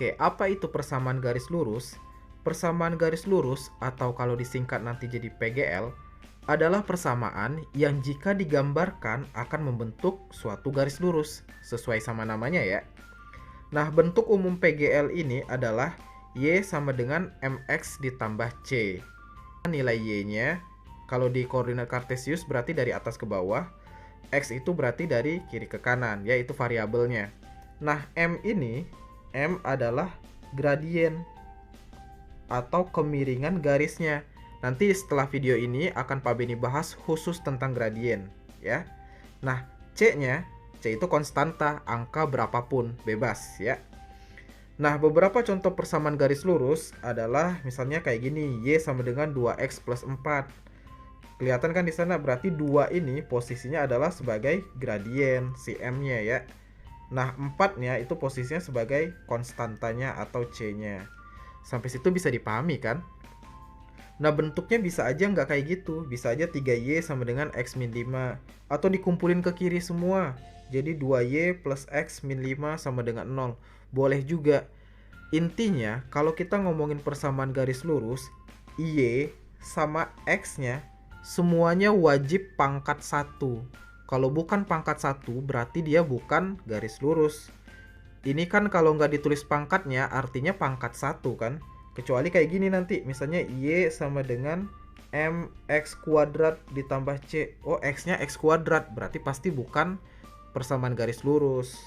Oke, apa itu persamaan garis lurus? Persamaan garis lurus atau kalau disingkat nanti jadi PGL adalah persamaan yang jika digambarkan akan membentuk suatu garis lurus sesuai sama namanya ya. Nah, bentuk umum PGL ini adalah Y sama dengan MX ditambah C. Nilai Y-nya kalau di koordinat kartesius berarti dari atas ke bawah, X itu berarti dari kiri ke kanan, yaitu variabelnya. Nah, M adalah gradien atau kemiringan garisnya. Nanti setelah video ini akan Pak Beni bahas khusus tentang gradien ya. Nah, C itu konstanta, angka berapapun, bebas ya. Nah, beberapa contoh persamaan garis lurus adalah misalnya kayak gini, Y sama dengan 2X plus 4. Kelihatan kan di sana, berarti 2 ini posisinya adalah sebagai gradien si M-nya ya. Nah, 4-nya itu posisinya sebagai konstantanya atau C-nya. Sampai situ bisa dipahami kan? Nah, bentuknya bisa aja nggak kayak gitu. Bisa aja 3Y sama dengan X min 5. Atau dikumpulin ke kiri semua. Jadi 2Y plus X min 5 sama dengan 0. Boleh juga. Intinya, kalau kita ngomongin persamaan garis lurus, Y sama X-nya semuanya wajib pangkat 1. Kalau bukan pangkat 1, berarti dia bukan garis lurus. Ini kan kalau nggak ditulis pangkatnya, artinya pangkat 1 kan? Kecuali kayak gini nanti, misalnya Y sama dengan MX kuadrat ditambah C. Oh, X-nya X kuadrat, berarti pasti bukan persamaan garis lurus.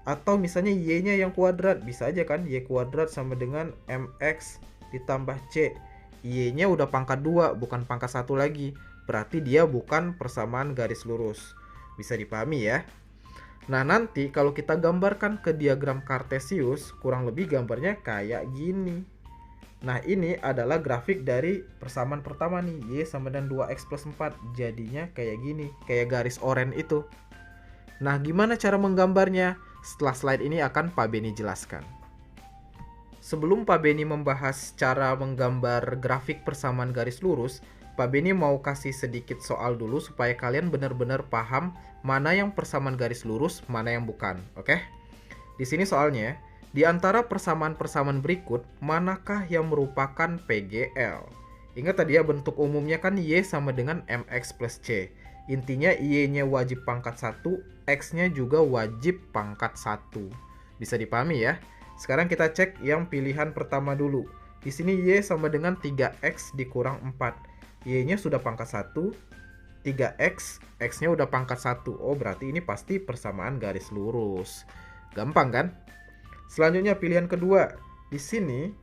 Atau misalnya Y-nya yang kuadrat, bisa aja kan Y kuadrat sama dengan MX ditambah C. Y-nya udah pangkat 2, bukan pangkat 1 lagi. Berarti dia bukan persamaan garis lurus. Bisa dipahami ya? Nah, nanti kalau kita gambarkan ke diagram kartesius, kurang lebih gambarnya kayak gini. Nah, ini adalah grafik dari persamaan pertama nih, Y sama dengan 2X plus 4. Jadinya kayak gini, kayak garis oranye itu. Nah, gimana cara menggambarnya? Setelah slide ini akan Pak Beni jelaskan. Sebelum Pak Beni membahas cara menggambar grafik persamaan garis lurus, Pak Beni mau kasih sedikit soal dulu supaya kalian benar-benar paham mana yang persamaan garis lurus, mana yang bukan. Oke? Di sini soalnya, di antara persamaan-persamaan berikut, manakah yang merupakan PGL? Ingat tadi ya, bentuk umumnya kan Y sama dengan MX plus C. Intinya Y-nya wajib pangkat 1, X-nya juga wajib pangkat 1. Bisa dipahami ya? Sekarang kita cek yang pilihan pertama dulu. Di sini Y sama dengan 3X dikurang 4. Y-nya sudah pangkat 1, 3X, X-nya udah pangkat 1. Oh, berarti ini pasti persamaan garis lurus. Gampang kan? Selanjutnya pilihan kedua. Di sini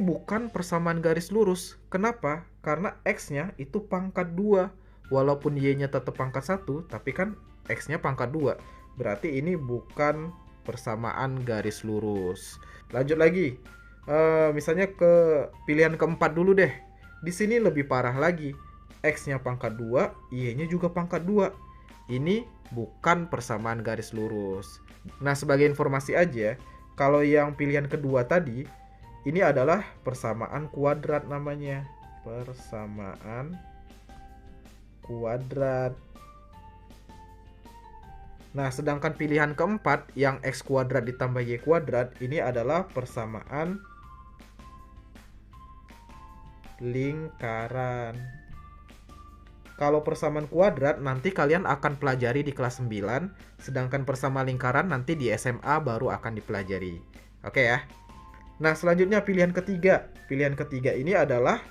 bukan persamaan garis lurus. Kenapa? Karena X-nya itu pangkat 2. Walaupun Y-nya tetap pangkat 1, tapi kan X-nya pangkat 2. Berarti ini bukan persamaan garis lurus. Lanjut lagi. Misalnya ke pilihan keempat dulu deh. Di sini lebih parah lagi. X-nya pangkat 2, Y-nya juga pangkat 2. Ini bukan persamaan garis lurus. Nah, sebagai informasi aja, kalau yang pilihan kedua tadi, ini adalah persamaan kuadrat namanya. Persamaan kuadrat. Nah, sedangkan pilihan keempat, yang X kuadrat ditambah Y kuadrat, ini adalah persamaan lingkaran. Kalau persamaan kuadrat nanti kalian akan pelajari di kelas 9, sedangkan persamaan lingkaran nanti di SMA baru akan dipelajari. Oke ya. Nah, selanjutnya pilihan ketiga. Pilihan ketiga ini adalah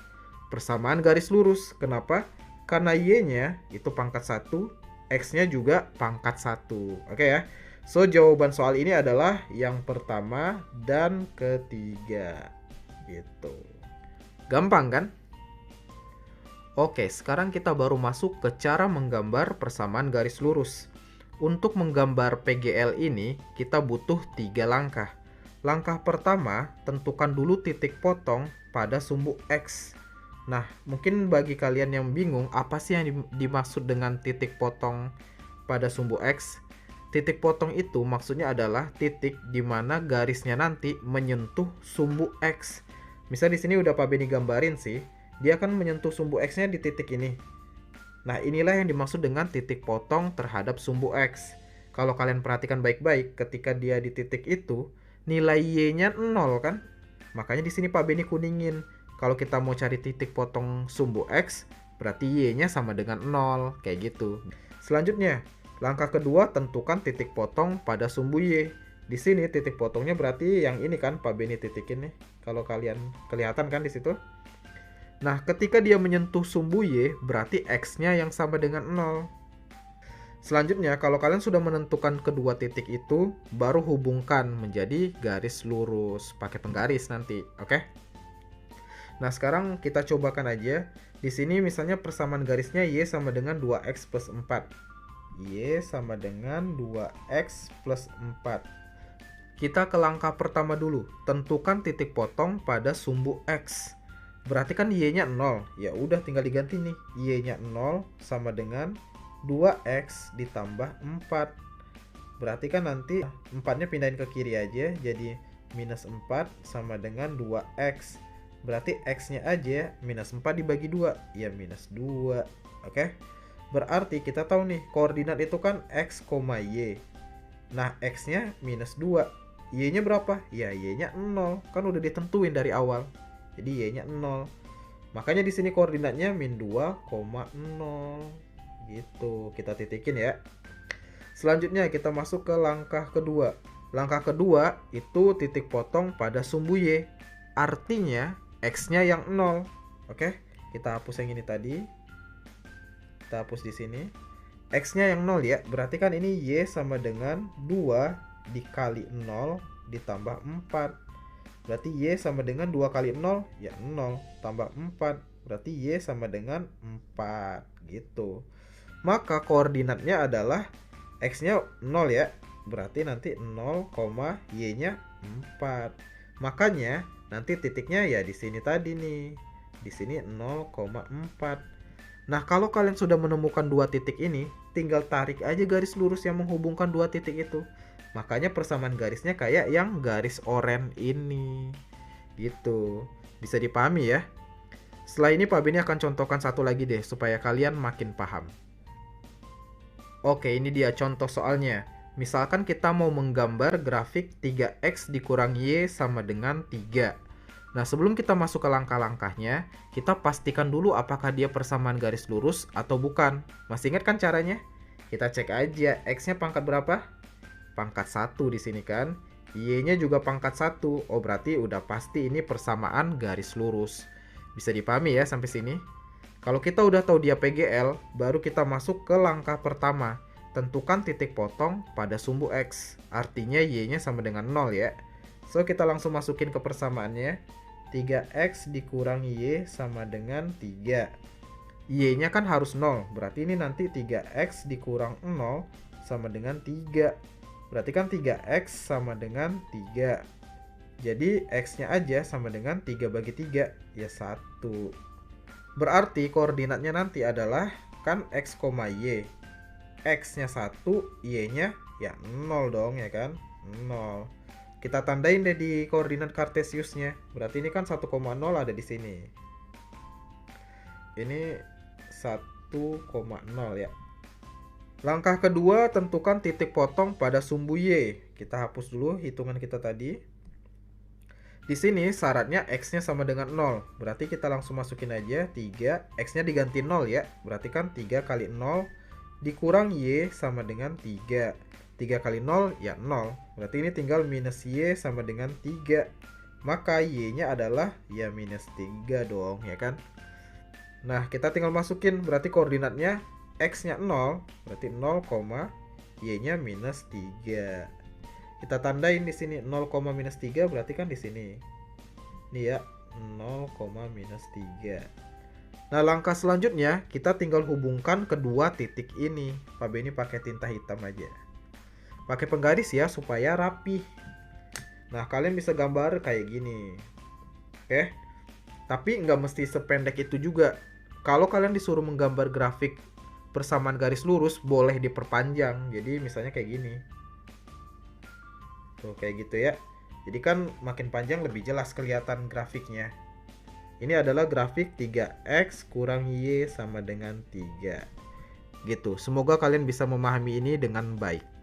persamaan garis lurus. Kenapa? Karena Y-nya itu pangkat 1, X-nya juga pangkat 1. Oke ya. So, jawaban soal ini adalah yang pertama dan ketiga. Gitu. Gampang kan? Oke, sekarang kita baru masuk ke cara menggambar persamaan garis lurus. Untuk menggambar PGL ini, kita butuh 3 langkah. Langkah pertama, tentukan dulu titik potong pada sumbu X. Nah, mungkin bagi kalian yang bingung, apa sih yang dimaksud dengan titik potong pada sumbu X? Titik potong itu maksudnya adalah titik di mana garisnya nanti menyentuh sumbu X. Misal di sini udah Pak Beni gambarin sih. Dia akan menyentuh sumbu X-nya di titik ini. Nah, inilah yang dimaksud dengan titik potong terhadap sumbu X. Kalau kalian perhatikan baik-baik, ketika dia di titik itu, nilai Y-nya 0 kan? Makanya di sini Pak Beni kuningin. Kalau kita mau cari titik potong sumbu X, berarti Y-nya sama dengan 0, kayak gitu. Selanjutnya, langkah kedua tentukan titik potong pada sumbu Y. Di sini titik potongnya berarti yang ini kan Pak Beni titikin nih. Kalau kalian kelihatan kan di situ. Nah, ketika dia menyentuh sumbu Y, berarti X-nya yang sama dengan 0. Selanjutnya, kalau kalian sudah menentukan kedua titik itu, baru hubungkan menjadi garis lurus pakai penggaris nanti, oke? Nah, sekarang kita cobakan aja. Di sini misalnya persamaan garisnya Y sama dengan 2X plus 4. Y sama dengan 2X plus 4. Kita ke langkah pertama dulu. Tentukan titik potong pada sumbu X. Berarti kan Y-nya 0. Ya udah tinggal diganti nih. Y-nya 0 sama dengan 2X ditambah 4. Berarti kan nanti 4-nya pindahin ke kiri aja. Jadi minus 4 sama dengan 2X. Berarti X-nya aja minus 4 dibagi 2. Ya minus 2. Oke. Berarti kita tahu nih koordinat itu kan X, Y. Nah X-nya minus 2. Y-nya berapa? Ya Y-nya 0. Kan udah ditentuin dari awal. Jadi Y-nya 0. Makanya di sini koordinatnya min 2,0. Gitu. Kita titikin ya. Selanjutnya kita masuk ke langkah kedua. Langkah kedua itu titik potong pada sumbu Y. Artinya X-nya yang 0. Oke, kita hapus yang ini tadi. Kita hapus di sini. X-nya yang 0 ya. Berarti kan ini Y sama dengan 2 dikali 0 ditambah 4. Berarti Y sama dengan 2 kali 0 ya 0 tambah 4. Berarti Y sama dengan 4 gitu. Maka koordinatnya adalah X-nya 0 ya. Berarti nanti 0, Y-nya 4. Makanya nanti titiknya ya di sini tadi nih. Di sini 0,4. Nah, kalau kalian sudah menemukan dua titik ini, tinggal tarik aja garis lurus yang menghubungkan dua titik itu. Makanya persamaan garisnya kayak yang garis oranye ini. Gitu. Bisa dipahami ya. Setelah ini Pak Beni akan contohkan satu lagi deh supaya kalian makin paham. Oke, ini dia contoh soalnya. Misalkan kita mau menggambar grafik 3X dikurang Y sama dengan 3. Nah, sebelum kita masuk ke langkah-langkahnya, kita pastikan dulu apakah dia persamaan garis lurus atau bukan. Masih ingat kan caranya? Kita cek aja, X-nya pangkat berapa? Pangkat 1 di sini kan. Y-nya juga pangkat 1. Oh, berarti udah pasti ini persamaan garis lurus. Bisa dipahami ya sampai sini? Kalau kita udah tahu dia PGL, baru kita masuk ke langkah pertama. Tentukan titik potong pada sumbu X. Artinya Y-nya sama dengan 0 ya. So, kita langsung masukin ke persamaannya. 3X dikurang Y sama dengan 3. Y-nya kan harus 0. Berarti ini nanti 3X dikurang 0 sama dengan 3. Berarti kan 3X sama dengan 3. Jadi X-nya aja sama dengan 3 bagi 3. Ya 1. Berarti koordinatnya nanti adalah kan X, Y. X-nya 1, Y-nya ya 0 dong ya kan. 0. Kita tandain deh di koordinat kartesiusnya. Berarti ini kan 1,0 ada di sini. Ini 1,0 ya. Langkah kedua, tentukan titik potong pada sumbu Y. Kita hapus dulu hitungan kita tadi. Di sini syaratnya X-nya sama dengan 0. Berarti kita langsung masukin aja 3. X-nya diganti 0 ya. Berarti kan 3 kali 0 dikurang Y sama dengan 3. 3 kali 0 ya 0. Berarti ini tinggal minus Y sama dengan 3. Maka Y-nya adalah ya minus 3 dong ya kan. Nah, kita tinggal masukin. Berarti koordinatnya X-nya 0. Berarti 0, Y-nya minus 3. Kita tandain di sini 0, minus 3 berarti kan di sini. Ini ya 0, minus 3. Nah, langkah selanjutnya kita tinggal hubungkan kedua titik ini. Pak Beni pakai tinta hitam aja. Pakai penggaris ya supaya rapi. Nah, kalian bisa gambar kayak gini. Oke. Tapi nggak mesti sependek itu juga. Kalau kalian disuruh menggambar grafik persamaan garis lurus, boleh diperpanjang. Jadi misalnya kayak gini. Tuh kayak gitu ya. Jadi kan makin panjang lebih jelas kelihatan grafiknya. Ini adalah grafik 3X kurang Y sama dengan 3. Gitu. Semoga kalian bisa memahami ini dengan baik.